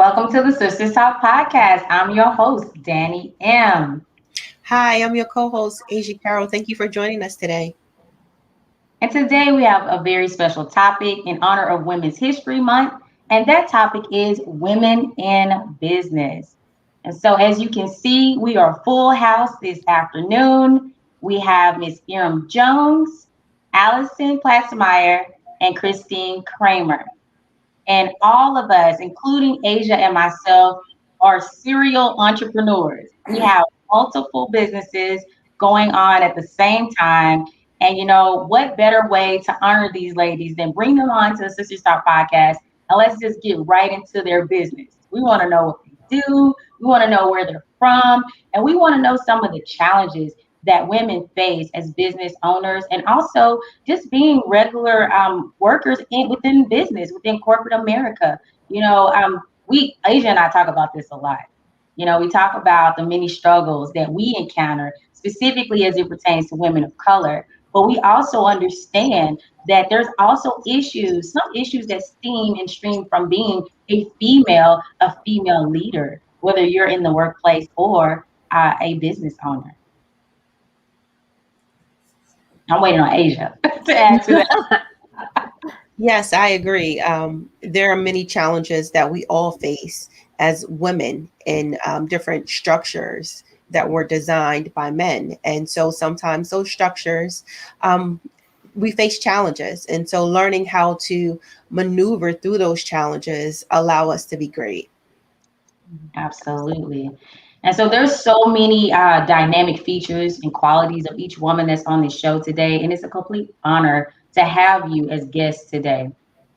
Welcome to the Sisters Talk podcast. I'm your host, Dannie M. Hi, I'm your co-host, Aisya Carroll. Thank you for joining us today. And today we have a very special topic in honor of Women's History Month. And that topic is women in business. And so, as you can see, we are full house this afternoon. We have Miss Erin Jones, Allison Platzmeyer, and Christine Kramer. And all of us, including Asia and myself, are serial entrepreneurs. We have multiple businesses going on at the same time. And what better way to honor these ladies than bring them on to the Sisters Talk podcast and let's just get right into their business. We want to know what they do, we want to know where they're from, and we want to know some of the challenges that women face as business owners and also just being regular workers within business, within corporate America. Asia and I talk about this a lot. We talk about the many struggles that we encounter, specifically as it pertains to women of color. But we also understand that there's also some issues that stem and stream from being a female leader, whether you're in the workplace or a business owner. I'm waiting on Asia to add to that. Yes, I agree. There are many challenges that we all face as women in different structures that were designed by men. And so sometimes those structures, we face challenges. And so learning how to maneuver through those challenges allow us to be great. Absolutely. And so there's so many dynamic features and qualities of each woman that's on this show today. And it's a complete honor to have you as guests today.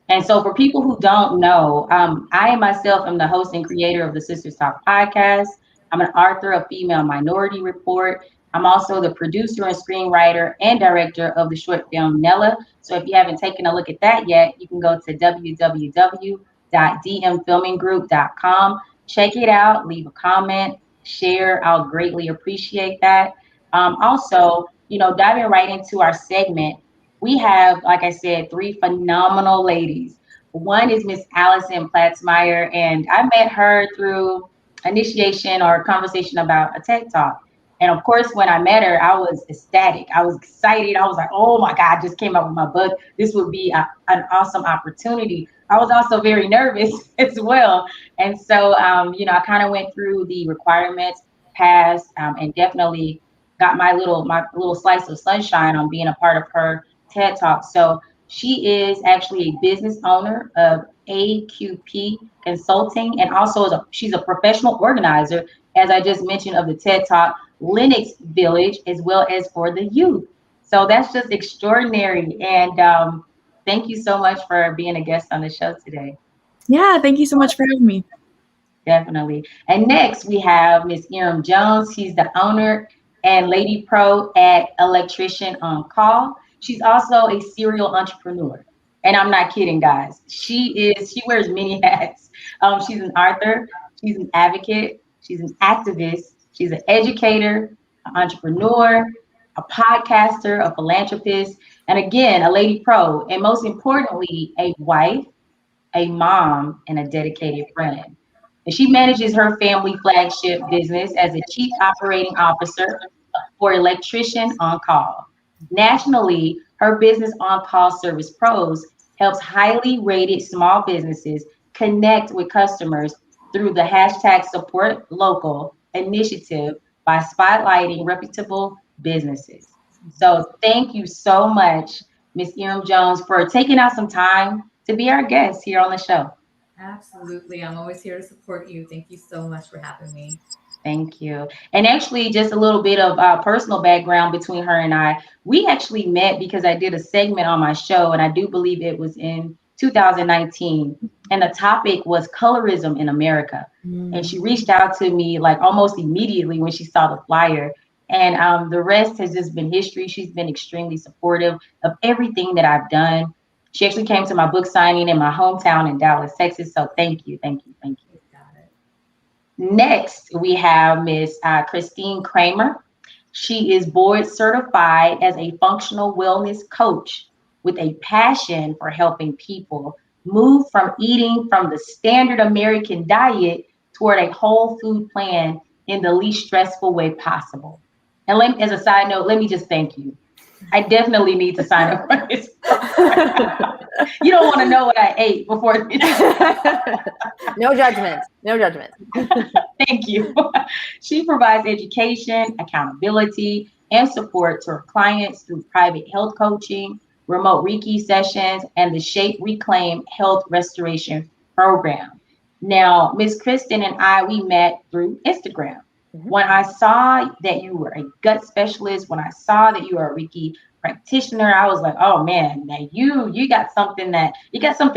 And so for people who don't know, I myself am the host and creator of the Sisters Talk podcast. I'm an author of Female Minority Report. I'm also the producer and screenwriter and director of the short film Nella. So if you haven't taken a look at that yet, you can go to www.dmfilminggroup.com. Check it out, leave a comment, share. I'll greatly appreciate that. Also, diving right into our segment, we have, like I said, three phenomenal ladies. One is Miss Allison Platzmeyer, and I met her through initiation or conversation about a TED Talk. And of course, when I met her, I was ecstatic. I was excited. I was like, oh my God, I just came out with my book. This would be an awesome opportunity. I was also very nervous as well. And so, I kind of went through the requirements, passed, and definitely got my little slice of sunshine on being a part of her TED Talk. So she is actually a business owner of AQP Consulting, and also she's a professional organizer, as I just mentioned, of the TED Talk Linux Village, as well as for the youth. So that's just extraordinary. And thank you so much for being a guest on the show today. Yeah, thank you so much for having me. Definitely. And next we have Miss Erin Jones. She's the owner and lady pro at Electrician on Call. She's also a serial entrepreneur. And I'm not kidding, guys. She wears many hats. She's an author, she's an advocate, she's an activist, she's an educator, an entrepreneur, a podcaster, a philanthropist, and again, a lady pro, and most importantly, a wife, a mom, and a dedicated friend. And she manages her family flagship business as a chief operating officer for Electrician on Call. Nationally, her business on call service pros helps highly rated small businesses connect with customers through the hashtag support local initiative by spotlighting reputable businesses. So thank you so much, Miss Erin Jones, for taking out some time to be our guest here on the show. Absolutely. I'm always here to support you. Thank you so much for having me. Thank you. And actually, just a little bit of personal background between her and I. We actually met because I did a segment on my show, and I do believe it was in 2019. And the topic was colorism in America. And she reached out to me like almost immediately when she saw the flyer. And the rest has just been history. She's been extremely supportive of everything that I've done. She actually came to my book signing in my hometown in Dallas, Texas. So thank you, thank you, thank you. Got it. Next, we have Miss Christine Kramer. She is board certified as a functional wellness coach with a passion for helping people move from eating from the standard American diet toward a whole food plan in the least stressful way possible. And as a side note, let me just thank you. I definitely need to sign up for this. You don't want to know what I ate before this. No judgment. No judgment. Thank you. She provides education, accountability, and support to her clients through private health coaching, remote Reiki sessions, and the Shape Reclaim Health Restoration Program. Now, Miss Kristen and I, we met through Instagram. When I saw that you were a gut specialist, when I saw that you were a Reiki practitioner, I was like, oh man, now you got something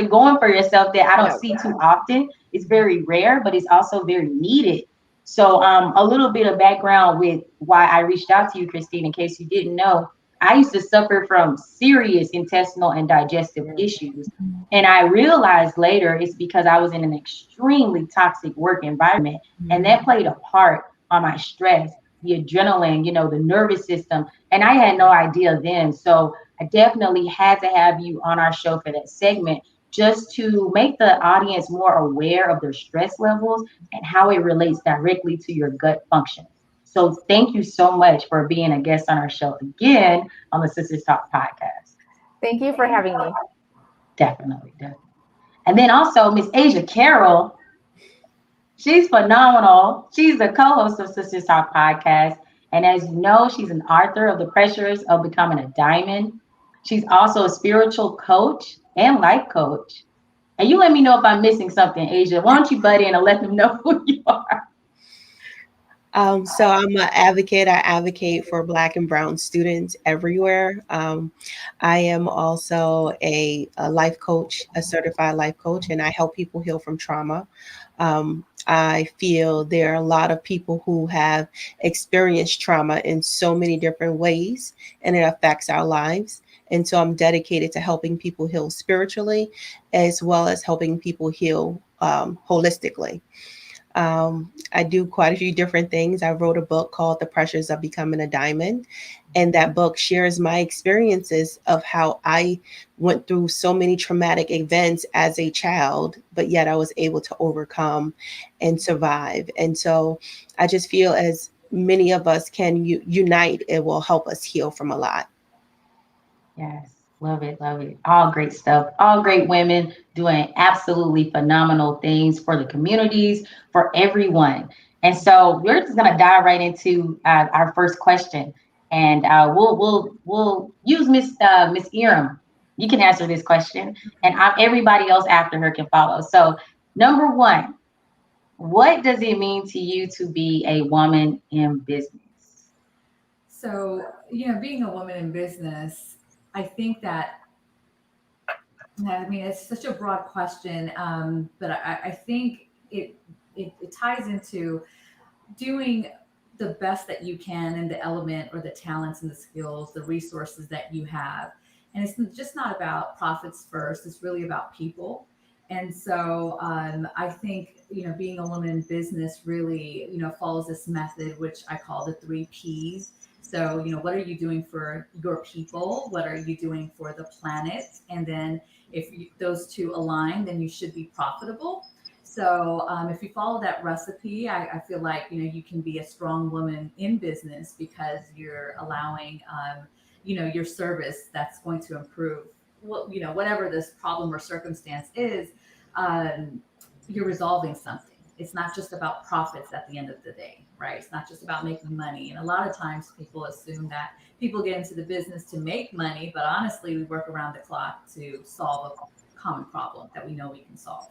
going for yourself that I don't see too often. It's very rare, but it's also very needed. So a little bit of background with why I reached out to you, Christine, in case you didn't know. I used to suffer from serious intestinal and digestive issues. And I realized later it's because I was in an extremely toxic work environment. And that played a part on my stress, the adrenaline, the nervous system. And I had no idea then. So I definitely had to have you on our show for that segment, just to make the audience more aware of their stress levels and how it relates directly to your gut function. So thank you so much for being a guest on our show again on the Sisters Talk podcast. Thank you for having me. Definitely. And then also Miss Aisya Carroll. She's phenomenal. She's the co-host of Sisters Talk podcast. And as you know, she's an author of The Pressures of Becoming a Diamond. She's also a spiritual coach and life coach. And you let me know if I'm missing something, Aisya. Why don't you butt in and let them know who you are? So I'm an advocate. I advocate for Black and Brown students everywhere. I am also a life coach, a certified life coach, and I help people heal from trauma. I feel there are a lot of people who have experienced trauma in so many different ways, and it affects our lives. And so I'm dedicated to helping people heal spiritually, as well as helping people heal holistically. I do quite a few different things. I wrote a book called The Pressures of Becoming a Diamond. And that book shares my experiences of how I went through so many traumatic events as a child, but yet I was able to overcome and survive. And so I just feel as many of us can unite, it will help us heal from a lot. Yes. Love it. Love it. All great stuff. All great women doing absolutely phenomenal things for the communities, for everyone. And so we're just going to dive right into our first question. And we'll use Miss Iram. You can answer this question, and everybody else after her can follow. So, number one, what does it mean to you to be a woman in business? So, being a woman in business, I think that, it's such a broad question, but I think it ties into doing the best that you can in the element or the talents and the skills, the resources that you have. And it's just not about profits first, it's really about people. And so I think, being a woman in business really, follows this method, which I call the 3 Ps. So, what are you doing for your people? What are you doing for the planet? And then if those two align, then you should be profitable. So if you follow that recipe, I feel like, you can be a strong woman in business because you're allowing, your service that's going to improve, whatever this problem or circumstance is, you're resolving something. It's not just about profits at the end of the day, right? It's not just about making money. And a lot of times people assume that people get into the business to make money, but honestly, we work around the clock to solve a common problem that we know we can solve.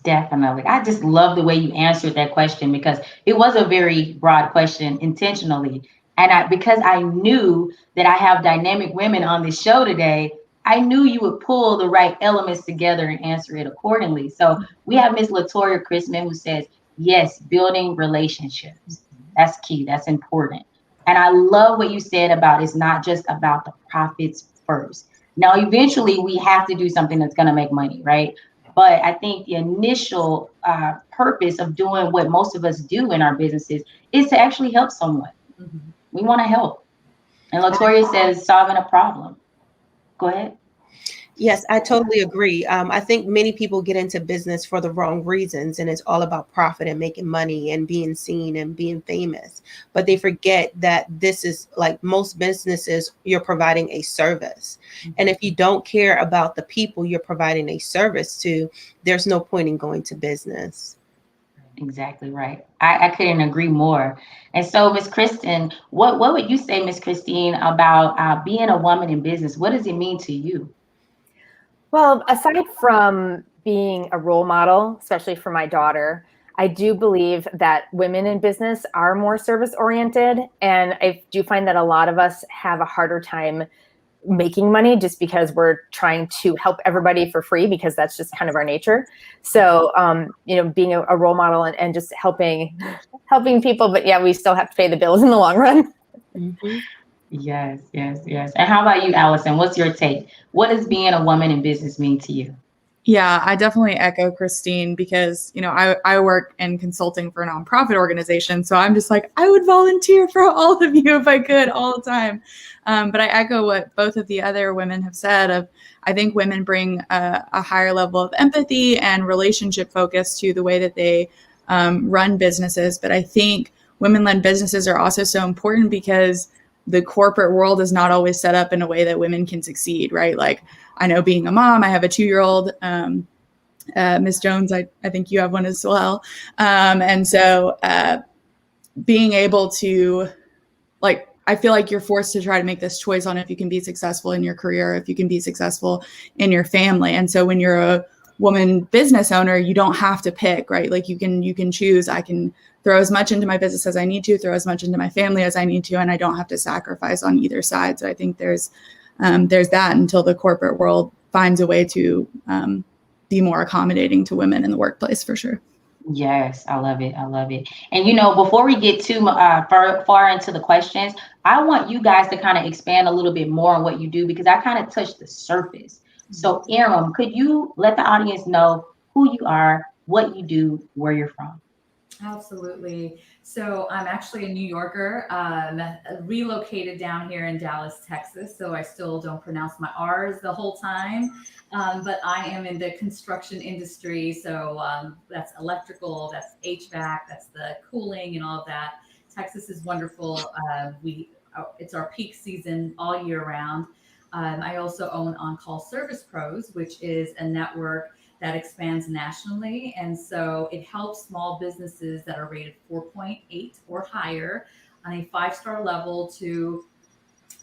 Definitely. I just love the way you answered that question because it was a very broad question intentionally. And because I knew that I have dynamic women on this show today, I knew you would pull the right elements together and answer it accordingly. So we have Ms. Latoya Chrisman who says, yes, building relationships. That's key. That's important. And I love what you said about it's not just about the profits first. Now, eventually we have to do something that's going to make money, right? But I think the initial purpose of doing what most of us do in our businesses is to actually help someone. Mm-hmm. We want to help. And Latoya says solving a problem. Go ahead. Yes, I totally agree. I think many people get into business for the wrong reasons, and it's all about profit and making money and being seen and being famous. But they forget that this is like most businesses, you're providing a service. And if you don't care about the people you're providing a service to, there's no point in going to business. Exactly right. I couldn't agree more. And so, Miss Kristen, what would you say, Miss Christine, about being a woman in business? What does it mean to you? Well, aside from being a role model, especially for my daughter, I do believe that women in business are more service oriented. And I do find that a lot of us have a harder time making money just because we're trying to help everybody for free because that's just kind of our nature. So, being a role model and just helping people, but yeah, we still have to pay the bills in the long run. Mhm. Yes, yes, yes. And how about you, Allison? What's your take? What does being a woman in business mean to you? Yeah, I definitely echo Christine because, I work in consulting for a nonprofit organization. So I'm just like, I would volunteer for all of you if I could all the time. But I echo what both of the other women have said of, I think women bring a higher level of empathy and relationship focus to the way that they run businesses. But I think women-led businesses are also so important because the corporate world is not always set up in a way that women can succeed, right? Like, I know being a mom, I have a 2-year-old, Miss Jones, I think you have one as well. And so being able to, like, I feel like you're forced to try to make this choice on if you can be successful in your career, if you can be successful in your family. And so when you're a woman business owner, you don't have to pick, right? Like you can choose. I can throw as much into my business as I need to, throw as much into my family as I need to, and I don't have to sacrifice on either side. So I think there's that until the corporate world finds a way to be more accommodating to women in the workplace, for sure. Yes, I love it. I love it. And before we get too far into the questions, I want you guys to kind of expand a little bit more on what you do because I kind of touched the surface. So, Aram, could you let the audience know who you are, what you do, where you're from? Absolutely. So I'm actually a New Yorker, relocated down here in Dallas, Texas. So I still don't pronounce my R's the whole time. But I am in the construction industry. So that's electrical, that's HVAC, that's the cooling and all of that. Texas is wonderful. It's our peak season all year round. I also own On Call Service Pros, which is a network that expands nationally. And so it helps small businesses that are rated 4.8 or higher on a 5-star level to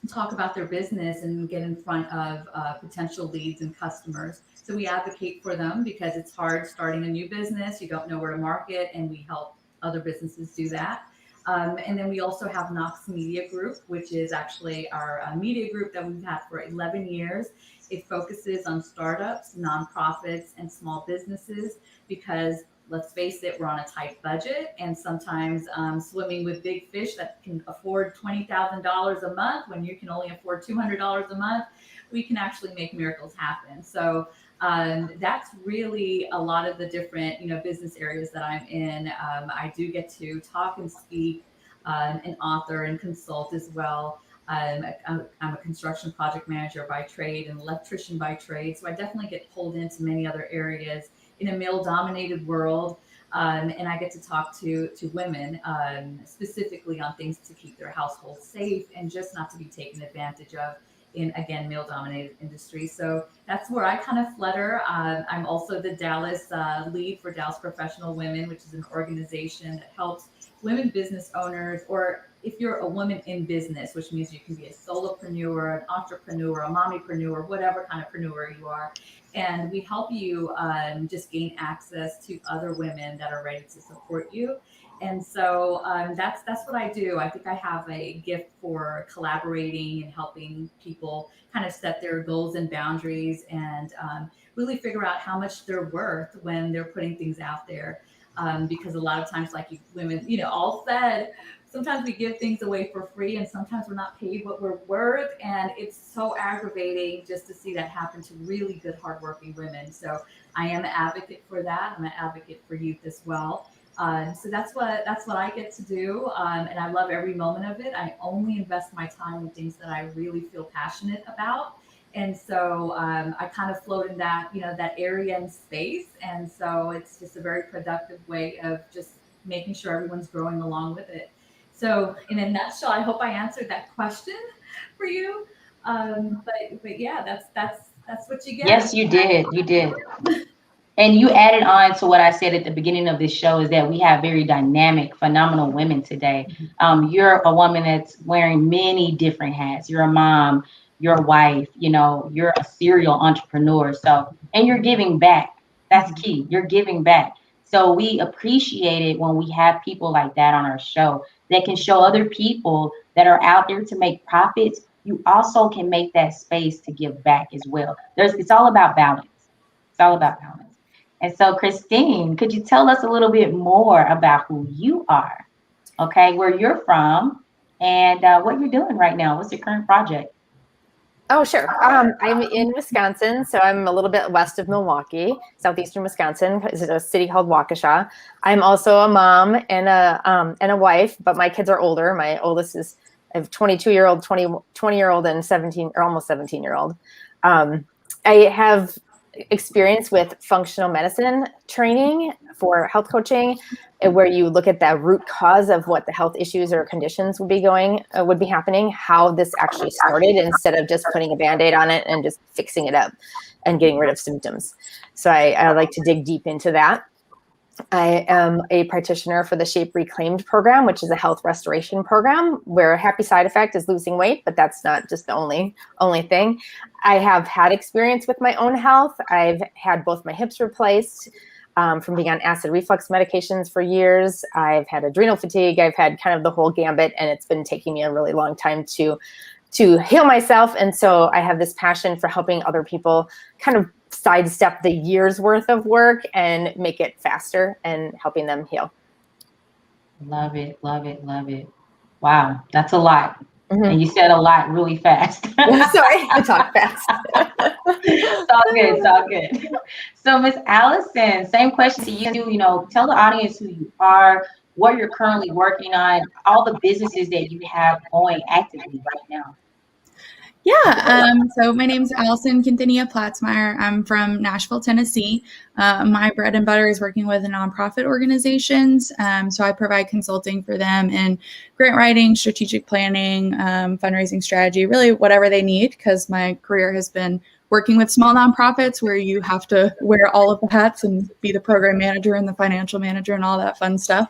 talk about their business and get in front of potential leads and customers. So we advocate for them because it's hard starting a new business. You don't know where to market, and we help other businesses do that. And then we also have Knox Media Group, which is actually our media group that we've had for 11 years. It focuses on startups, nonprofits, and small businesses because let's face it, we're on a tight budget and sometimes swimming with big fish that can afford $20,000 a month when you can only afford $200 a month, we can actually make miracles happen. So that's really a lot of the different, business areas that I'm in. I do get to talk and speak and author and consult as well. I'm a construction project manager by trade and electrician by trade. So I definitely get pulled into many other areas in a male dominated world. And I get to talk to women specifically on things to keep their household safe and just not to be taken advantage of in, again, male dominated industry. So that's where I kind of flutter. I'm also the Dallas lead for Dallas Professional Women, which is an organization that helps women business owners, or if you're a woman in business, which means you can be a solopreneur, an entrepreneur, a mommypreneur, whatever kind of preneur you are. And we help you just gain access to other women that are ready to support you. And so that's what I do. I think I have a gift for collaborating and helping people kind of set their goals and boundaries and really figure out how much they're worth when they're putting things out there. Because a lot of times, like you women, all said, sometimes we give things away for free and sometimes we're not paid what we're worth. And it's so aggravating just to see that happen to really good, hardworking women. So I am an advocate for that. I'm an advocate for youth as well. So that's what I get to do. And I love every moment of it. I only invest my time in things that I really feel passionate about. And so I kind of float in that, that area and space. And so it's just a very productive way of just making sure everyone's growing along with it. So in a nutshell, I hope I answered that question for you. But yeah, that's what you get. Yes, you did. You did. And you added on to what I said at the beginning of this show is that we have very dynamic, phenomenal women today. You're a woman that's wearing many different hats. You're a mom, you're a wife, you're a serial entrepreneur. So, and you're giving back. That's key. You're giving back. So we appreciate it when we have people like that on our show that can show other people that are out there to make profits. You also can make that space to give back as well. It's all about balance. It's all about balance. And so, Christine, could you tell us a little bit more about who you are? Okay, where you're from and what you're doing right now. What's your current project? Oh, sure. I'm in Wisconsin, so I'm a little bit west of Milwaukee, southeastern Wisconsin. It's a city called Waukesha. I'm also a mom and a wife, but my kids are older. My oldest is I have 22-year-old, 20-year-old, and 17 or almost 17-year-old. I have experience with functional medicine training for health coaching, where you look at the root cause of what the health issues or conditions would be happening, how this actually started, instead of just putting a Band-Aid on it and just fixing it up and getting rid of symptoms. So I like to dig deep into that. I am a practitioner for the Shape Reclaimed program, which is a health restoration program where a happy side effect is losing weight, but that's not just the only thing. I have had experience with my own health. I've had both my hips replaced from being on acid reflux medications for years. I've had adrenal fatigue. I've had kind of the whole gambit, and it's been taking me a really long time to heal myself. And so I have this passion for helping other people kind of sidestep the year's worth of work and make it faster and helping them heal. Love it, love it, love it. Wow, that's a lot. Mm-hmm. And you said a lot really fast. Sorry, I talk fast. It's all good, it's all good. So Miss Allison, same question to you. Tell the audience who you are, what you're currently working on, all the businesses that you have going actively right now. Yeah, so my name's Allison Quintanilla Platzmeyer. I'm from Nashville, Tennessee. My bread and butter is working with nonprofit organizations. So I provide consulting for them in grant writing, strategic planning, fundraising strategy, really whatever they need, because my career has been working with small nonprofits where you have to wear all of the hats and be the program manager and the financial manager and all that fun stuff.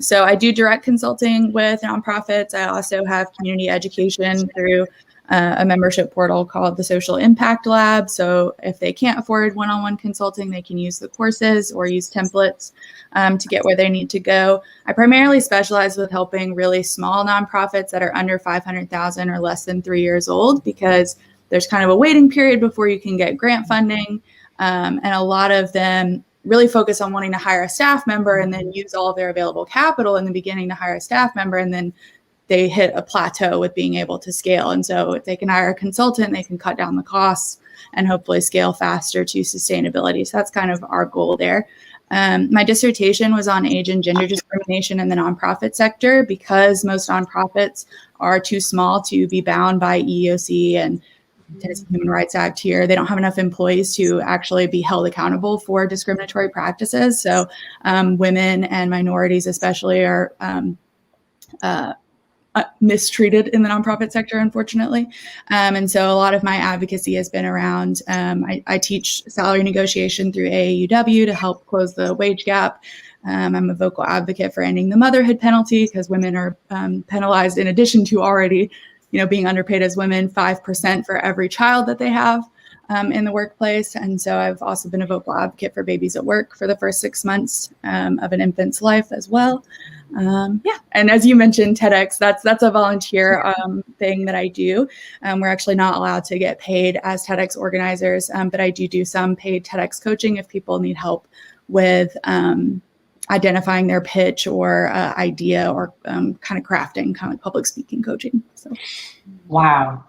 So I do direct consulting with nonprofits. I also have community education through a membership portal called the Social Impact Lab. So if they can't afford one-on-one consulting, they can use the courses or use templates to get where they need to go. I primarily specialize with helping really small nonprofits that are under 500,000 or less than 3 years old, because there's kind of a waiting period before you can get grant funding. And a lot of them really focus on wanting to hire a staff member and then use all of their available capital in the beginning to hire a staff member, and then they hit a plateau with being able to scale. And so if they can hire a consultant, they can cut down the costs and hopefully scale faster to sustainability. So that's kind of our goal there. My dissertation was on age and gender discrimination in the nonprofit sector, because most nonprofits are too small to be bound by EEOC and Tennessee Human Rights Act here. They don't have enough employees to actually be held accountable for discriminatory practices. So women and minorities especially are mistreated in the nonprofit sector, unfortunately. And so a lot of my advocacy has been around, I teach salary negotiation through AAUW to help close the wage gap. I'm a vocal advocate for ending the motherhood penalty, because women are penalized, in addition to already, being underpaid as women, 5% for every child that they have in the workplace. And so I've also been a vocal advocate for babies at work for the first 6 months of an infant's life as well. And as you mentioned, TEDx, that's a volunteer thing that I do. We're actually not allowed to get paid as TEDx organizers, but I do some paid TEDx coaching if people need help with identifying their pitch or idea, or kind of crafting, kind of like public speaking coaching. So, wow.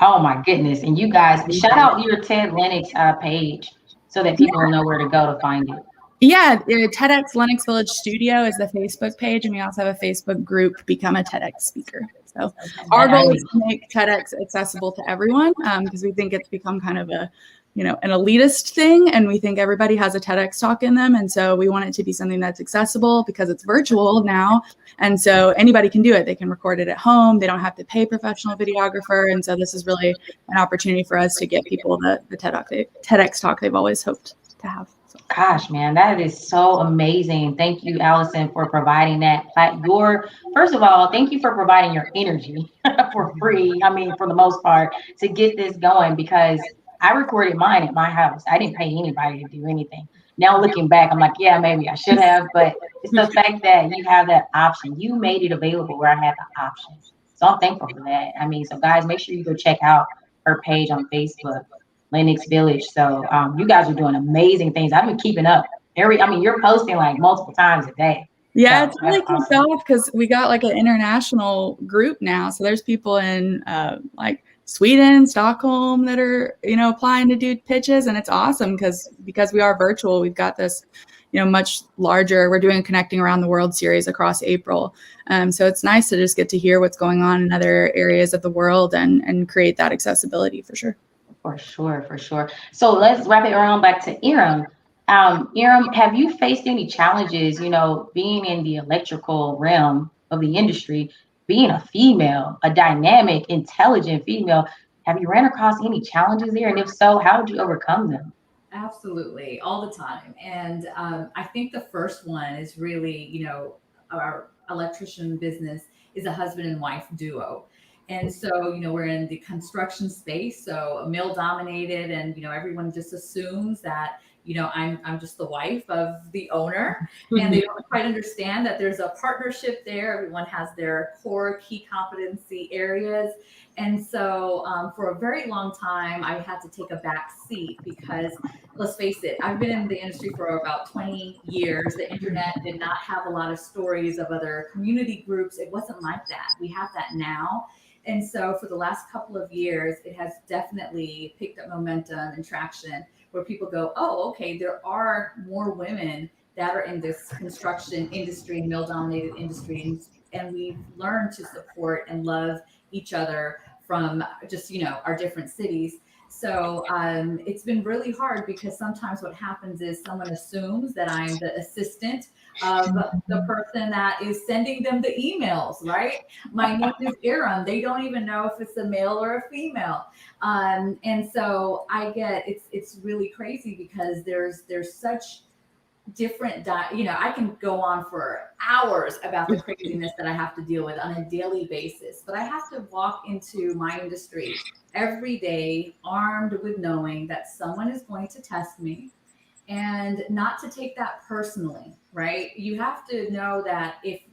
Oh my goodness. And you guys, shout out your Ted Lennox page so that people know where to go to find it. Yeah, TEDx Lenox Village Studio is the Facebook page, and we also have a Facebook group, Become a TEDx Speaker. So our goal is to make TEDx accessible to everyone, because we think it's become kind of a, an elitist thing, and we think everybody has a TEDx talk in them, and so we want it to be something that's accessible because it's virtual now, and so anybody can do it. They can record it at home. They don't have to pay a professional videographer, and so this is really an opportunity for us to get people the TEDx talk they've always hoped to have. Gosh, man, that is so amazing. Thank you, Allison, for providing that. First of all, thank you for providing your energy for free. I mean, for the most part, to get this going, because I recorded mine at my house. I didn't pay anybody to do anything. Now looking back, I'm like, yeah, maybe I should have, but it's the fact that you have that option. You made it available where I had the option. So I'm thankful for that. I mean, so guys, make sure you go check out her page on Facebook, Lenox Village. So you guys are doing amazing things. I've been keeping up. You're posting like multiple times a day. Yeah, So it's really kicked off because we got like an international group now. So there's people in like Sweden, Stockholm that are, applying to do pitches, and it's awesome because we are virtual. We've got this, much larger. We're doing a Connecting Around the World series across April. So it's nice to just get to hear what's going on in other areas of the world and create that accessibility for sure. For sure. So let's wrap it around back to Iram. Iram, have you faced any challenges, being in the electrical realm of the industry, being a female, a dynamic, intelligent female? Have you ran across any challenges there? And if so, how did you overcome them? Absolutely, all the time. And I think the first one is really, our electrician business is a husband and wife duo. And so, we're in the construction space, so male dominated, and, everyone just assumes that, I'm just the wife of the owner, and they don't quite understand that there's a partnership there. Everyone has their core key competency areas. And so for a very long time, I had to take a back seat because, let's face it, I've been in the industry for about 20 years. The internet did not have a lot of stories of other community groups. It wasn't like that. We have that now. And so for the last couple of years, it has definitely picked up momentum and traction where people go, oh, okay, there are more women that are in this construction industry, male-dominated industry, and we've learned to support and love each other from just, our different cities. So it's been really hard because sometimes what happens is someone assumes that I'm the assistant of the person that is sending them the emails, right? My name is Iram. They don't even know if it's a male or a female. And so it's really crazy because there's such different, I can go on for hours about the craziness that I have to deal with on a daily basis, but I have to walk into my industry every day armed with knowing that someone is going to test me and not to take that personally, right? You have to know that if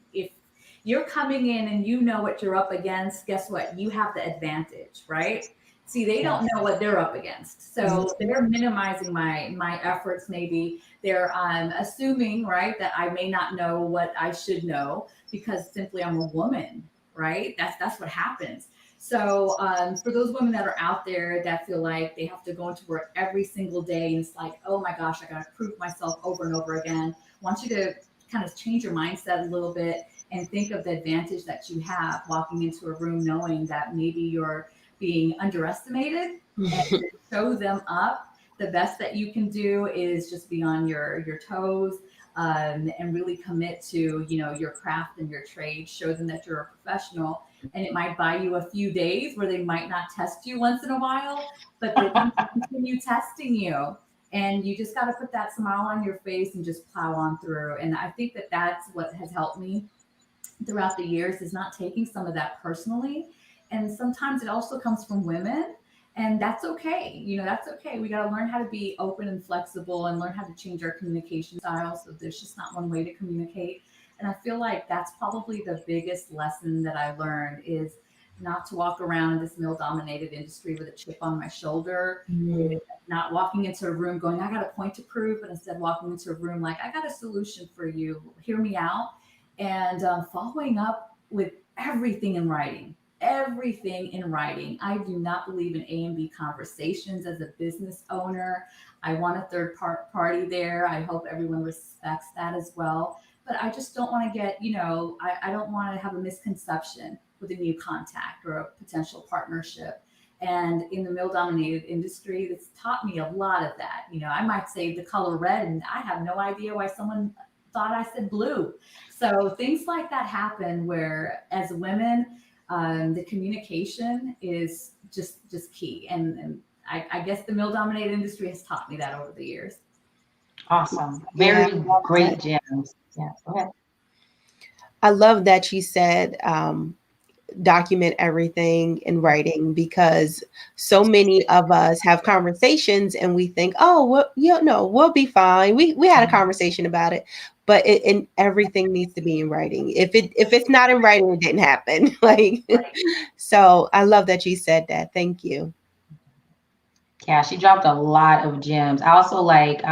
you're coming in and you know what you're up against, guess what? You have the advantage, right? See, they don't know what they're up against. So they're minimizing my efforts. Maybe they're assuming, right, that I may not know what I should know because simply I'm a woman, right? That's what happens. So for those women that are out there that feel like they have to go into work every single day and it's like, oh my gosh, I got to prove myself over and over again. I want you to kind of change your mindset a little bit and think of the advantage that you have walking into a room knowing that maybe you're being underestimated and show them up. The best that you can do is just be on your toes and really commit to, your craft and your trade. Show them that you're a professional, and it might buy you a few days where they might not test you once in a while, but they can continue testing you. And you just got to put that smile on your face and just plow on through. And I think that that's what has helped me throughout the years, is not taking some of that personally. And sometimes it also comes from women, and that's okay. That's okay. We got to learn how to be open and flexible and learn how to change our communication style. So there's just not one way to communicate. And I feel like that's probably the biggest lesson that I learned, is not to walk around in this male-dominated industry with a chip on my shoulder, not walking into a room going, I got a point to prove, but instead walking into a room like, I got a solution for you. Hear me out. And following up with everything in writing. everything in writing. I do not believe in A and B conversations as a business owner. I want a third party there. I hope everyone respects that as well. But I just don't want to get, I don't want to have a misconception with a new contact or a potential partnership. And in the male dominated industry, it's taught me a lot of that. I might say the color red and I have no idea why someone thought I said blue. So things like that happen where as women, the communication is just key. And I guess the male dominated industry has taught me that over the years. Awesome. Very great gems. Yeah, go ahead. I love that you said document everything in writing, because so many of us have conversations and we think, oh, well, we'll be fine. We had a conversation about it, but everything needs to be in writing. If it's not in writing, it didn't happen. So I love that you said that. Thank you. Yeah, she dropped a lot of gems. I also like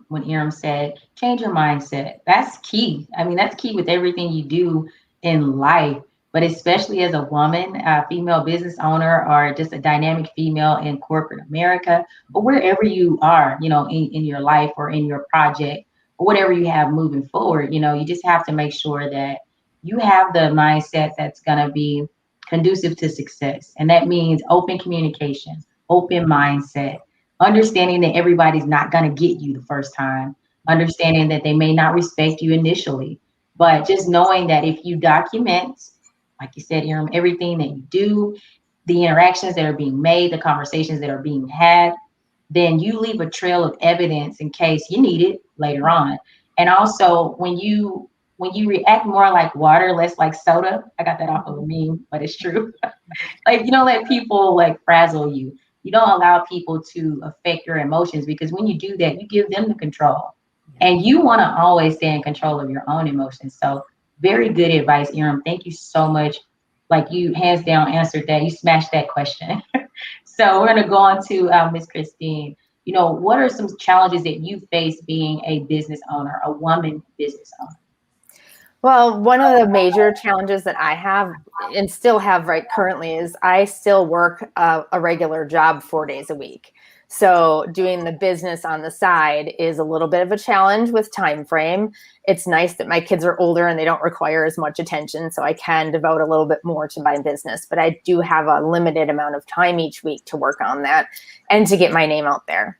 when Iram said, change your mindset. That's key. I mean, that's key with everything you do in life, but especially as a woman, a female business owner, or just a dynamic female in corporate America, or wherever you are, in your life or in your project, or whatever you have moving forward, you just have to make sure that you have the mindset that's going to be conducive to success. And that means open communication, open mindset, understanding that everybody's not going to get you the first time, understanding that they may not respect you initially, but just knowing that if you document, like you said, Iram, everything that you do, the interactions that are being made, the conversations that are being had, then you leave a trail of evidence in case you need it later on. And also when you react more like water, less like soda, I got that off of a meme, but it's true. Like, you don't let people like frazzle you. You don't allow people to affect your emotions, because when you do that, you give them the control. And you want to always stay in control of your own emotions. So very good advice, Iram. Thank you so much. Like, you hands down answered that. You smashed that question. So we're going to go on to Miss Christine. What are some challenges that you face being a business owner, a woman business owner? Well, one of the major challenges that I have and still have right currently is I still work a regular job 4 days a week. So doing the business on the side is a little bit of a challenge with time frame. It's nice that my kids are older and they don't require as much attention, so I can devote a little bit more to my business. But I do have a limited amount of time each week to work on that and to get my name out there.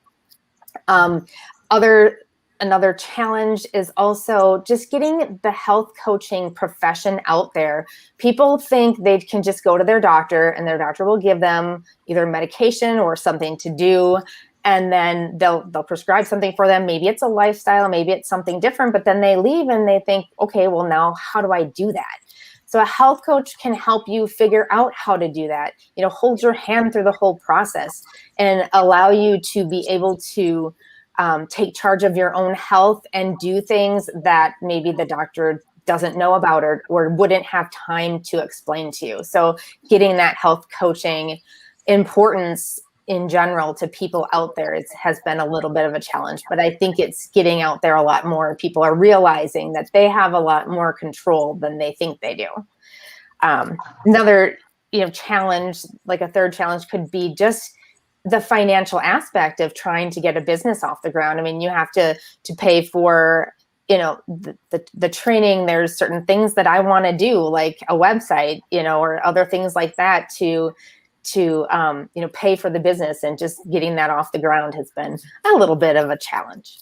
Another challenge is also just getting the health coaching profession out there. People think they can just go to their doctor and their doctor will give them either medication or something to do, and then they'll prescribe something for them. Maybe it's a lifestyle, maybe it's something different, but then they leave and they think, okay, well, now how do I do that? So a health coach can help you figure out how to do that, hold your hand through the whole process and allow you to be able to take charge of your own health and do things that maybe the doctor doesn't know about or wouldn't have time to explain to you. So getting that health coaching importance in general to people out there has been a little bit of a challenge, but I think it's getting out there a lot more. People are realizing that they have a lot more control than they think they do. Another challenge, like a third challenge, could be just the financial aspect of trying to get a business off the ground. I mean, you have to pay for, the training. There's certain things that I want to do, like a website, or other things like that to pay for the business, and just getting that off the ground has been a little bit of a challenge.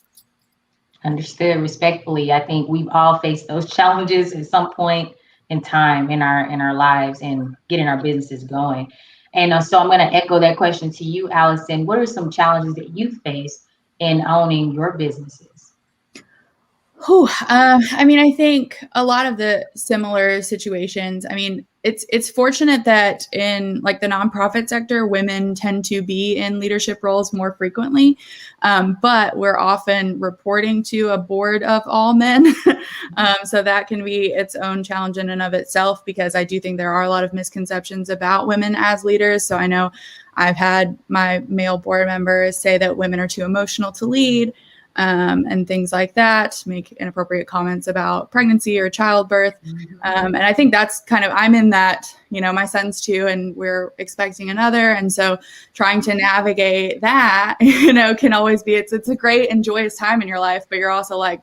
Understood. Respectfully, I think we've all faced those challenges at some point in time in our lives and getting our businesses going. And so I'm going to echo that question to you, Allison. What are some challenges that you face in owning your businesses? I think a lot of the similar situations. I mean, it's fortunate that in like the nonprofit sector, women tend to be in leadership roles more frequently, but we're often reporting to a board of all men. So that can be its own challenge in and of itself, because I do think there are a lot of misconceptions about women as leaders. So I know I've had my male board members say that women are too emotional to lead. and things like that, make inappropriate comments about pregnancy or childbirth. And I think that's kind of, I'm in that, my son's 2 and we're expecting another. And so trying to navigate that, can always be, it's a great and joyous time in your life, but you're also like,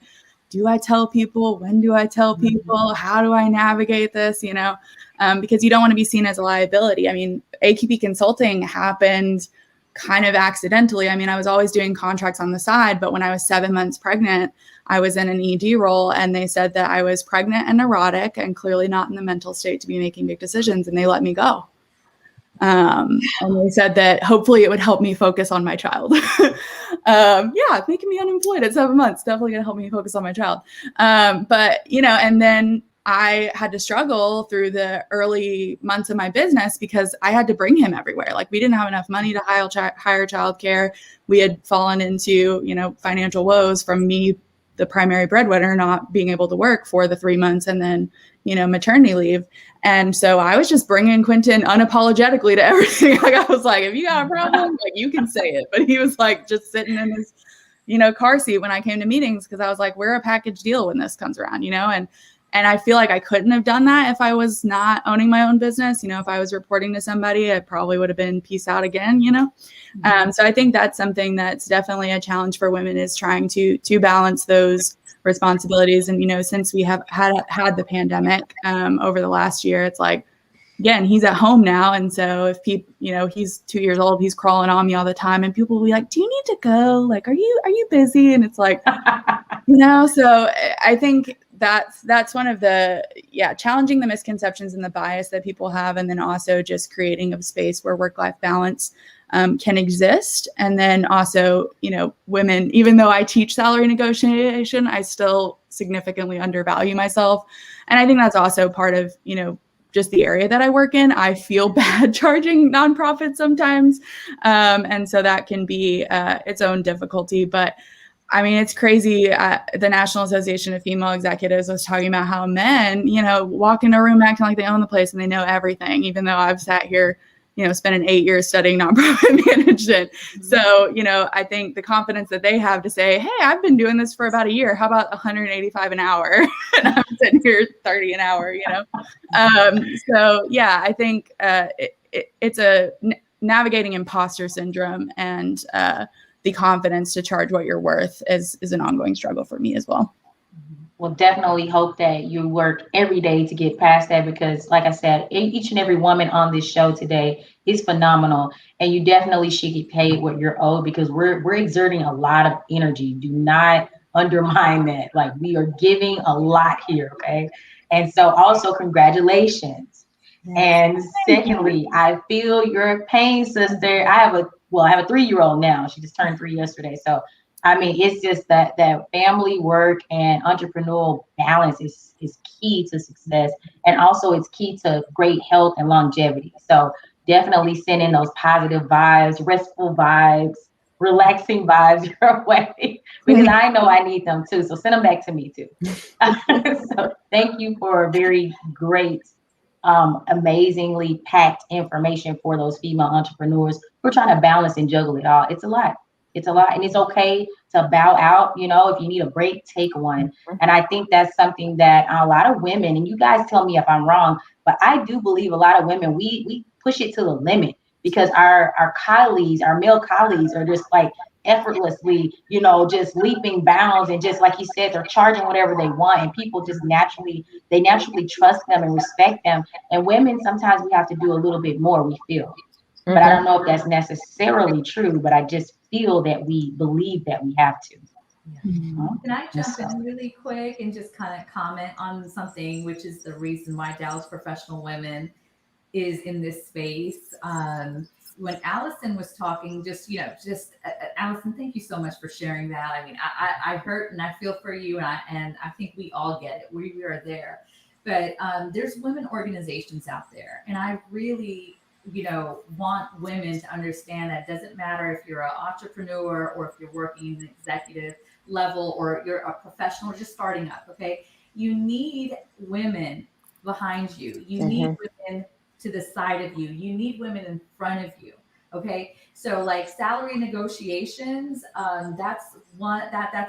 do I tell people? When do I tell people? How do I navigate this? Because you don't want to be seen as a liability. I mean, AQP consulting happened kind of accidentally. I mean, I was always doing contracts on the side, but when I was 7 months pregnant, I was in an ED role and they said that I was pregnant and neurotic and clearly not in the mental state to be making big decisions, and they let me go. And they said that hopefully it would help me focus on my child. Making me unemployed at 7 months, definitely gonna help me focus on my child. But and then I had to struggle through the early months of my business because I had to bring him everywhere. Like, we didn't have enough money to hire childcare. We had fallen into, financial woes from me, the primary breadwinner, not being able to work for the 3 months and then, maternity leave. And so I was just bringing Quentin unapologetically to everything. Like, I was like, if you got a problem, like, you can say it. But he was like just sitting in his, car seat when I came to meetings, because I was like, we're a package deal when this comes around, and I feel like I couldn't have done that if I was not owning my own business. If I was reporting to somebody, I probably would have been peace out again, So I think that's something that's definitely a challenge for women, is trying to balance those responsibilities. And, since we have had the pandemic over the last year, it's like, again, he's at home now. And so if people, he's 2 years old, he's crawling on me all the time, and people will be like, do you need to go? Like, are you busy? And it's like, so I think that's one of the, challenging the misconceptions and the bias that people have. And then also just creating a space where work-life balance can exist. And then also, women, even though I teach salary negotiation, I still significantly undervalue myself. And I think that's also part of, just the area that I work in. I feel bad charging nonprofits sometimes. And so that can be its own difficulty. But I mean, it's crazy. The National Association of Female Executives was talking about how men, walk in a room acting like they own the place and they know everything, even though I've sat here, spending 8 years studying nonprofit management. So, I think the confidence that they have to say, hey, I've been doing this for about a year. How about 185 an hour? And I'm sitting here 30 an hour, So, I think it's navigating imposter syndrome, and the confidence to charge what you're worth is an ongoing struggle for me as well. Well, definitely hope that you work every day to get past that, because like I said, each and every woman on this show today is phenomenal, and you definitely should get paid what you're owed, because we're exerting a lot of energy. Do not undermine that. Like, we are giving a lot here, okay? And so also congratulations. Yes. And secondly, I feel your pain, sister. I have a 3-year-old now. She just turned 3 yesterday. So, I mean, it's just that family work and entrepreneurial balance is key to success. And also it's key to great health and longevity. So definitely send in those positive vibes, restful vibes, relaxing vibes your way, because I know I need them too. So send them back to me too. So thank you for a very great, amazingly packed information for those female entrepreneurs who are trying to balance and juggle it all. It's a lot. It's a lot, and it's okay to bow out. If you need a break, take one. And I think that's something that a lot of women, and you guys tell me if I'm wrong, but I do believe a lot of women, we push it to the limit, because our colleagues, our male colleagues, are just like effortlessly, just leaping bounds, and just like you said, they're charging whatever they want, and people just naturally trust them and respect them. And women, sometimes we have to do a little bit more, we feel. But I don't know if that's necessarily true, but I just feel that we believe that we have to. Can I jump in really quick and just kind of comment on something, which is the reason why Dallas Professional Women is in this space? When Allison was talking, Allison, thank you so much for sharing that. I mean, I hurt and I feel for you, and I think we all get it. We are there. But there's women organizations out there, and I really want women to understand that it doesn't matter if you're an entrepreneur or if you're working in an executive level or you're a professional or just starting up, okay? You need women behind you. You need women to the side of you. You need women in front of you. Okay, so like salary negotiations, that's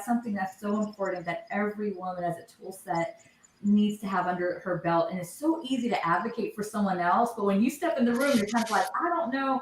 something that's so important that every woman as a tool set needs to have under her belt. And it's so easy to advocate for someone else, but when you step in the room, you're kind of like, I don't know,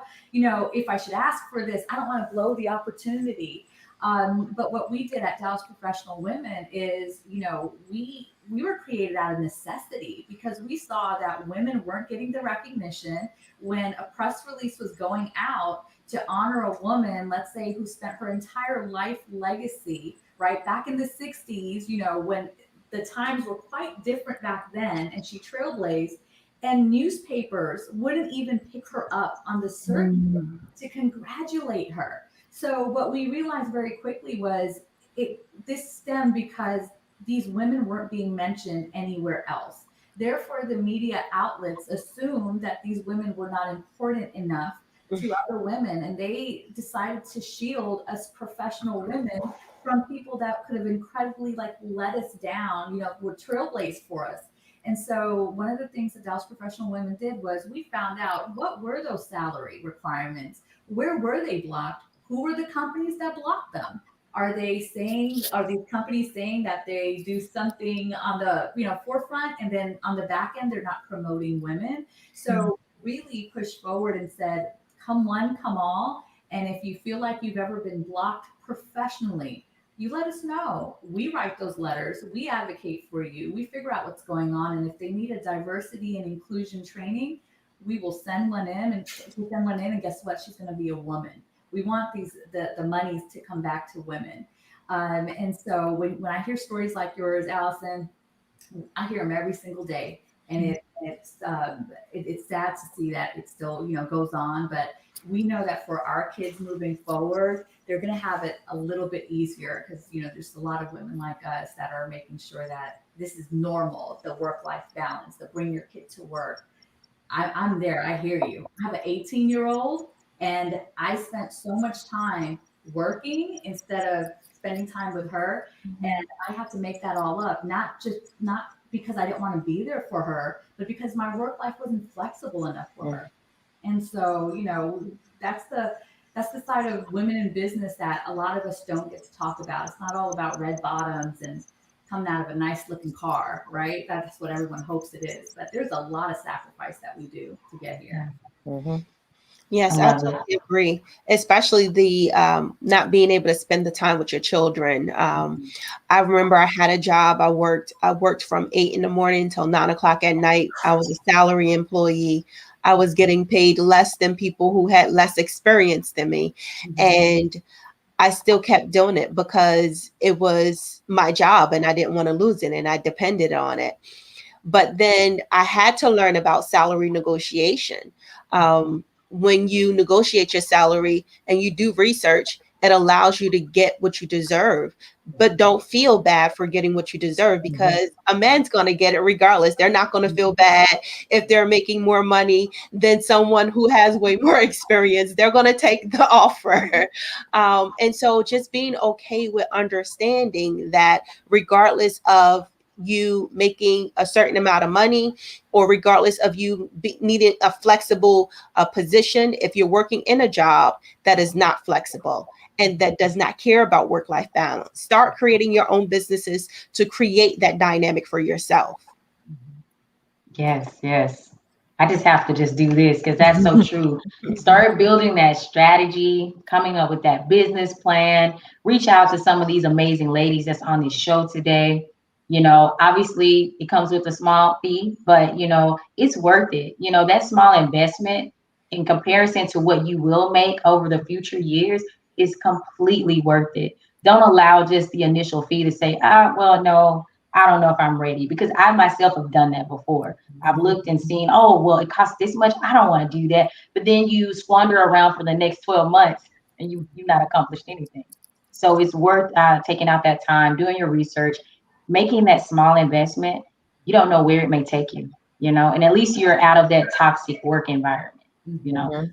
if I should ask for this. I don't want to blow the opportunity. But what we did at Dallas Professional Women is, we were created out of necessity because we saw that women weren't getting the recognition when a press release was going out to honor a woman, let's say, who spent her entire life legacy, right? Back in the 60s, when the times were quite different back then, and she trailblazed, and newspapers wouldn't even pick her up on the circuit to congratulate her. So what we realized very quickly was this stemmed because these women weren't being mentioned anywhere else. Therefore, the media outlets assumed that these women were not important enough to other women, and they decided to shield us professional women from people that could have incredibly let us down, were trailblazed for us. And so one of the things that Dallas Professional Women did was we found out what were those salary requirements, where were they blocked, who were the companies that blocked them. Are these companies saying that they do something on the forefront and then on the back end they're not promoting women? So really pushed forward and said, come one, come all. And if you feel like you've ever been blocked professionally, you let us know. We write those letters. We advocate for you. We figure out what's going on. And if they need a diversity and inclusion training, we will send one in. And guess what? She's going to be a woman. We want the monies to come back to women. And so when I hear stories like yours, Allison, I hear them every single day. And it's sad to see that it still, goes on. But we know that for our kids moving forward, they're going to have it a little bit easier because, there's a lot of women like us that are making sure that this is normal, the work-life balance, the bring your kid to work. I'm there. I hear you. I have an 18-year-old, and I spent so much time working instead of spending time with her. And I have to make that all up, not because I didn't want to be there for her, but because my work life wasn't flexible enough for her. And so, that's the side of women in business that a lot of us don't get to talk about. It's not all about red bottoms and coming out of a nice looking car, right? That's what everyone hopes it is. But there's a lot of sacrifice that we do to get here. Yes, I totally agree. Especially the not being able to spend the time with your children. I remember I had a job. I worked from 8 a.m. till 9 o'clock at night. I was a salary employee. I was getting paid less than people who had less experience than me. And I still kept doing it because it was my job and I didn't want to lose it and I depended on it. But then I had to learn about salary negotiation. When you negotiate your salary and you do research, it allows you to get what you deserve, but don't feel bad for getting what you deserve because a man's going to get it regardless. They're not going to feel bad if they're making more money than someone who has way more experience. They're going to take the offer. And so just being okay with understanding that regardless of you making a certain amount of money or regardless of you needing a flexible position, if you're working in a job that is not flexible and that does not care about work-life balance, start creating your own businesses to create that dynamic for yourself. Yes. I just have to just do this because that's so true. Start building that strategy, coming up with that business plan, reach out to some of these amazing ladies that's on this show today. Obviously it comes with a small fee, but it's worth it. That small investment in comparison to what you will make over the future years is completely worth it. Don't allow just the initial fee to say, well, no, I don't know if I'm ready, because I myself have done that before. I've looked and seen, oh, well, it costs this much. I don't want to do that. But then you squander around for the next 12 months and you've not accomplished anything. So it's worth taking out that time, doing your research, making that small investment. You don't know where it may take you, and at least you're out of that toxic work environment.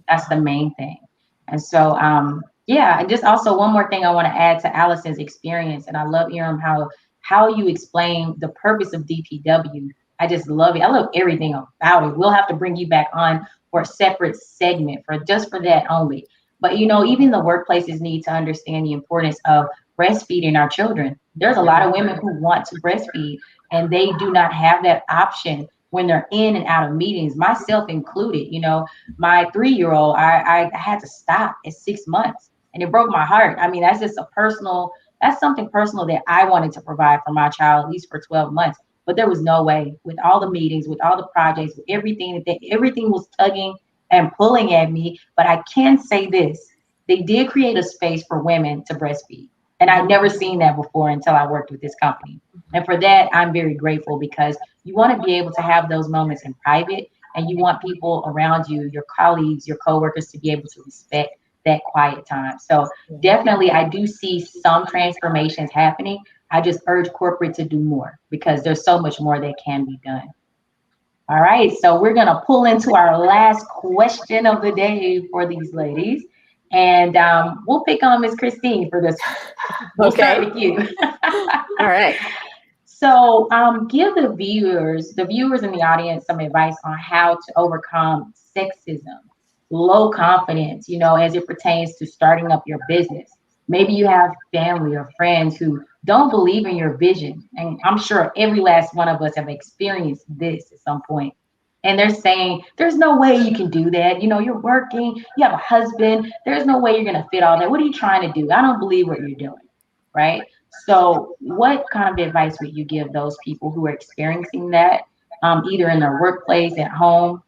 That's the main thing. And so, and just also one more thing I want to add to Allison's experience. And I love hearing how you explain the purpose of DPW. I just love it. I love everything about it. We'll have to bring you back on or a separate segment for just for that only. But even the workplaces need to understand the importance of breastfeeding our children. There's a lot of women who want to breastfeed and they do not have that option when they're in and out of meetings, myself included. My 3-year-old, I had to stop at 6 months and it broke my heart. I mean, that's something personal that I wanted to provide for my child, at least for 12 months. But there was no way with all the meetings, with all the projects, with everything everything was tugging and pulling at me. But I can say this, they did create a space for women to breastfeed. And I'd never seen that before until I worked with this company. And for that, I'm very grateful because you want to be able to have those moments in private and you want people around you, your colleagues, your coworkers to be able to respect that quiet time. So definitely, I do see some transformations happening. I just urge corporate to do more because there's so much more that can be done. All right, so we're going to pull into our last question of the day for these ladies. And we'll pick on Miss Christine for this. We'll start with you. All right. So give the viewers in the audience some advice on how to overcome sexism, low confidence, as it pertains to starting up your business. Maybe you have family or friends who don't believe in your vision. And I'm sure every last one of us have experienced this at some point. And they're saying, there's no way you can do that. You're working, you have a husband. There's no way you're going to fit all that. What are you trying to do? I don't believe what you're doing. Right. So what kind of advice would you give those people who are experiencing that, either in their workplace, at home,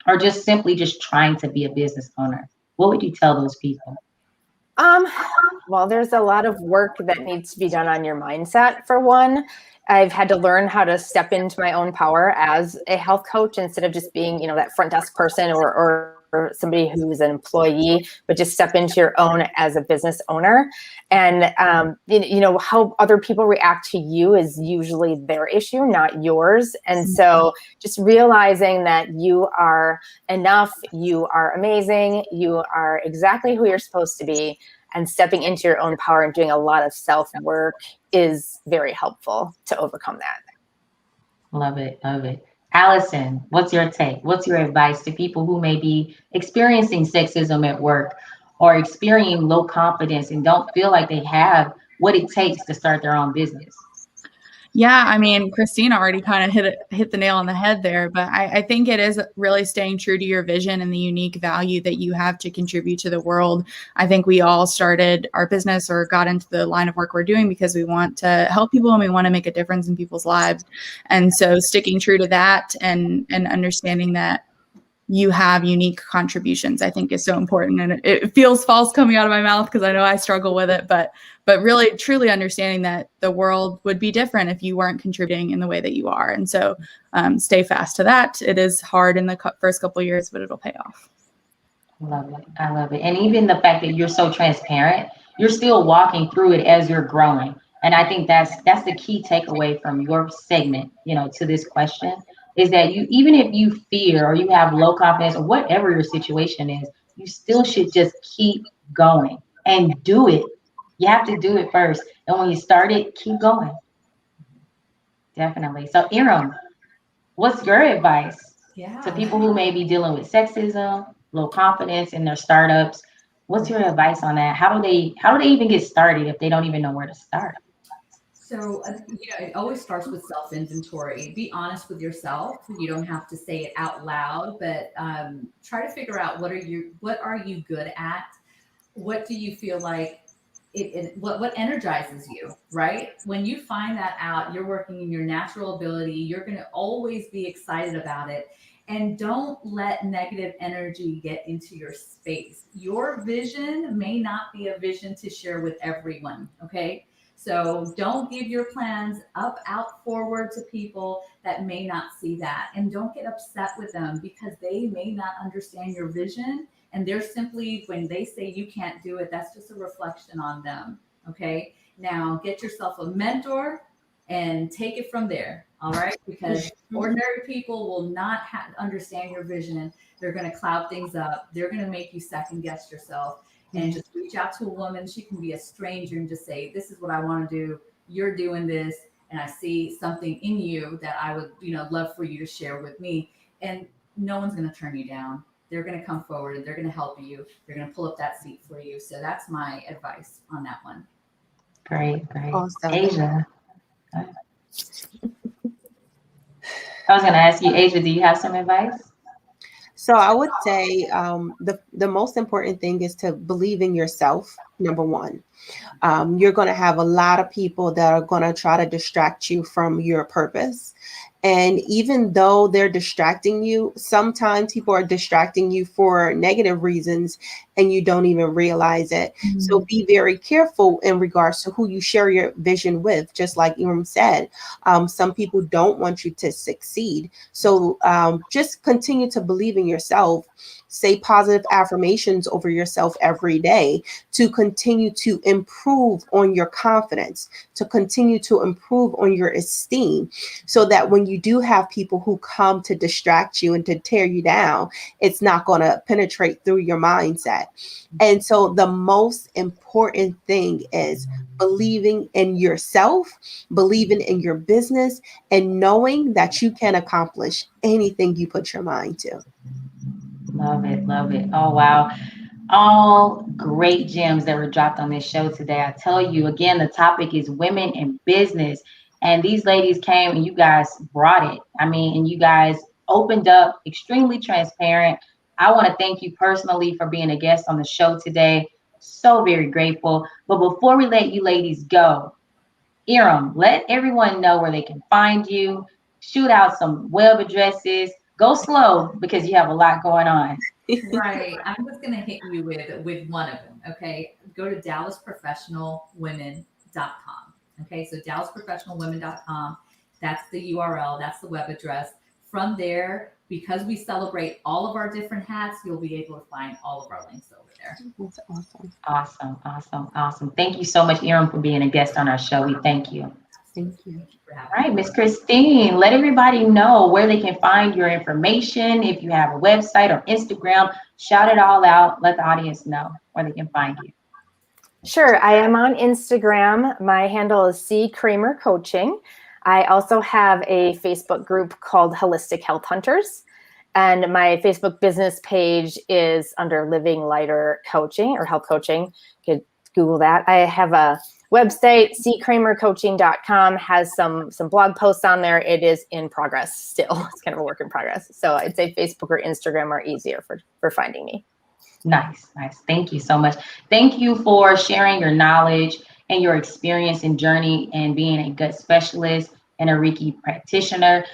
or just simply just trying to be a business owner? What would you tell those people? Well, there's a lot of work that needs to be done on your mindset, for one. I've had to learn how to step into my own power as a health coach instead of just being, that front desk person or somebody who's an employee, but just step into your own as a business owner. And, how other people react to you is usually their issue, not yours. And so just realizing that you are enough, you are amazing, you are exactly who you're supposed to be, and stepping into your own power and doing a lot of self-work is very helpful to overcome that. Love it. Love it. Allison, what's your take? What's your advice to people who may be experiencing sexism at work or experiencing low confidence and don't feel like they have what it takes to start their own business? Yeah, I mean, Christina already kind of hit the nail on the head there, but I think it is really staying true to your vision and the unique value that you have to contribute to the world. I think we all started our business or got into the line of work we're doing because we want to help people and we want to make a difference in people's lives. And so sticking true to that and understanding that you have unique contributions, I think is so important. And it feels false coming out of my mouth because I know I struggle with it, but really truly understanding that the world would be different if you weren't contributing in the way that you are. And so stay fast to that. It is hard in the first couple of years, but it'll pay off. Love it. I love it. And even the fact that you're so transparent, you're still walking through it as you're growing. And I think that's the key takeaway from your segment, to this question, is that even if you fear or you have low confidence or whatever your situation is, you still should just keep going and do it. You have to do it first. And when you start it, keep going. Definitely. So, Iram, what's your advice to people who may be dealing with sexism, low confidence in their startups? What's your advice on that? How do they even get started if they don't even know where to start? So, it always starts with self-inventory. Be honest with yourself. You don't have to say it out loud, but try to figure out what are you good at? What do you feel like what energizes you, right? When you find that out, you're working in your natural ability. You're going to always be excited about it. And don't let negative energy get into your space. Your vision may not be a vision to share with everyone, okay? So don't give your plans out forward to people that may not see that. And don't get upset with them because they may not understand your vision. And they're simply, when they say you can't do it, that's just a reflection on them. Okay. Now get yourself a mentor and take it from there. All right. Because ordinary people will not understand your vision. They're going to cloud things up. They're going to make you second guess yourself. And just reach out to a woman. She can be a stranger and just say, this is what I want to do. You're doing this. And I see something in you that I would, love for you to share with me. And no one's going to turn you down. they're going to come forward and they're going to help you. They're going to pull up that seat for you. So that's my advice on that one. Great, great. Awesome. Aisya. I was going to ask you, Aisya, do you have some advice? So I would say the most important thing is to believe in yourself, number one. You're going to have a lot of people that are going to try to distract you from your purpose. And even though they're distracting you, sometimes people are distracting you for negative reasons and you don't even realize it. Mm-hmm. So be very careful in regards to who you share your vision with. Just like Iram said, some people don't want you to succeed. So just continue to believe in yourself. Say positive affirmations over yourself every day to continue to improve on your confidence, to continue to improve on your esteem, so that when you do have people who come to distract you and to tear you down, it's not going to penetrate through your mindset. And so the most important thing is believing in yourself, believing in your business, and knowing that you can accomplish anything you put your mind to. Love it, love it. Oh, wow. All great gems that were dropped on this show today. I tell you again, the topic is women in business. And these ladies came and you guys brought it. I mean, and you guys opened up, extremely transparent. I want to thank you personally for being a guest on the show today. So very grateful. But before we let you ladies go, Iram, let everyone know where they can find you. Shoot out some web addresses. Go slow because you have a lot going on. Right. I'm just going to hit you with one of them. Okay. Go to DallasProfessionalWomen.com. Okay. So DallasProfessionalWomen.com. That's the URL. That's the web address. From there, because we celebrate all of our different hats, you'll be able to find all of our links over there. That's awesome. Awesome, awesome, awesome. Thank you so much, Iram, for being a guest on our show. We thank you. Thank you. For having All right, Miss Christine, let everybody know where they can find your information. If you have a website or Instagram, shout it all out. Let the audience know where they can find you. Sure. I am on Instagram. My handle is C Kramer Coaching. I also have a Facebook group called Holistic Health Hunters. And my Facebook business page is under Living Lighter Coaching or Health Coaching. You could Google that. I have a website, ckramercoaching.com, has some blog posts on there. It is in progress still. It's kind of a work in progress. So I'd say Facebook or Instagram are easier for finding me. Nice, nice. Thank you so much. Thank you for sharing your knowledge and your experience and journey and being a gut specialist and a Reiki practitioner.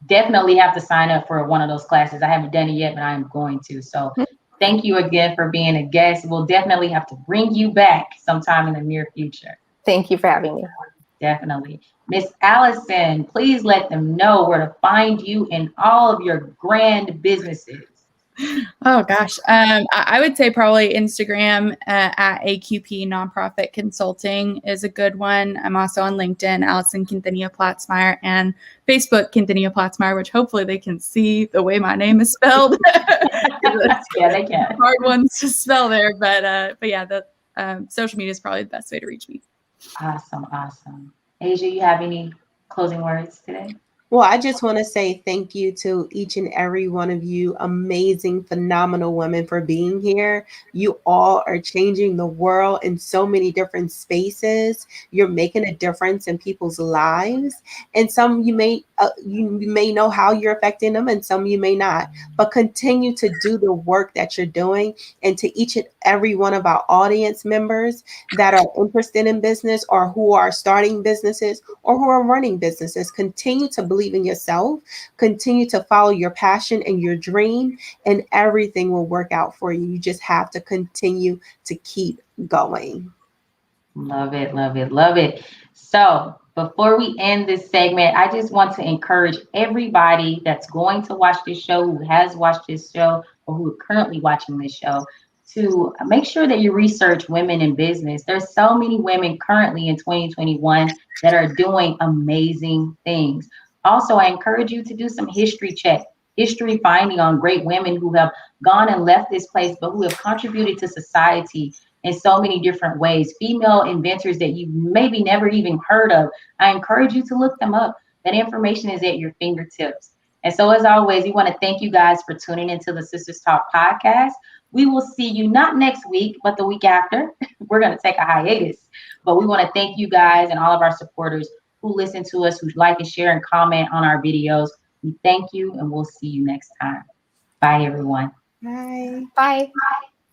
Definitely have to sign up for one of those classes. I haven't done it yet, but I am going to. So thank you again for being a guest. We'll definitely have to bring you back sometime in the near future. Thank you for having me. Definitely. Miss Allison, please let them know where to find you in all of your grand businesses. Oh gosh, I would say probably Instagram at AQP Nonprofit Consulting is a good one. I'm also on LinkedIn, Allison Quintanilla Platzmeyer, and Facebook, Quintanilla Platzmeyer, which hopefully they can see the way my name is spelled. Yeah, they can. Hard ones to spell there, but yeah, the social media is probably the best way to reach me. Awesome, awesome. Aisya, you have any closing words today? Well, I just want to say thank you to each and every one of you amazing, phenomenal women for being here. You all are changing the world in so many different spaces. You're making a difference in people's lives. And some you may know how you're affecting them and some you may not. But continue to do the work that you're doing. And to each and every one of our audience members that are interested in business or who are starting businesses or who are running businesses, continue to believe in yourself, continue to follow your passion and your dream, and everything will work out for you. You just have to continue to keep going. Love it, love it, love it. So before we end this segment, I just want to encourage everybody that's going to watch this show, who has watched this show, or who are currently watching this show, to make sure that you research women in business. There's so many women currently in 2021 that are doing amazing things. Also, I encourage you to do some history finding on great women who have gone and left this place, but who have contributed to society in so many different ways. Female inventors that you maybe never even heard of. I encourage you to look them up. That information is at your fingertips. And so as always, we want to thank you guys for tuning into the Sisters Talk podcast. We will see you not next week, but the week after. We're going to take a hiatus. But we want to thank you guys and all of our supporters who listen to us, who like and share and comment on our videos. We thank you, and we'll see you next time. Bye, everyone. Bye. Bye.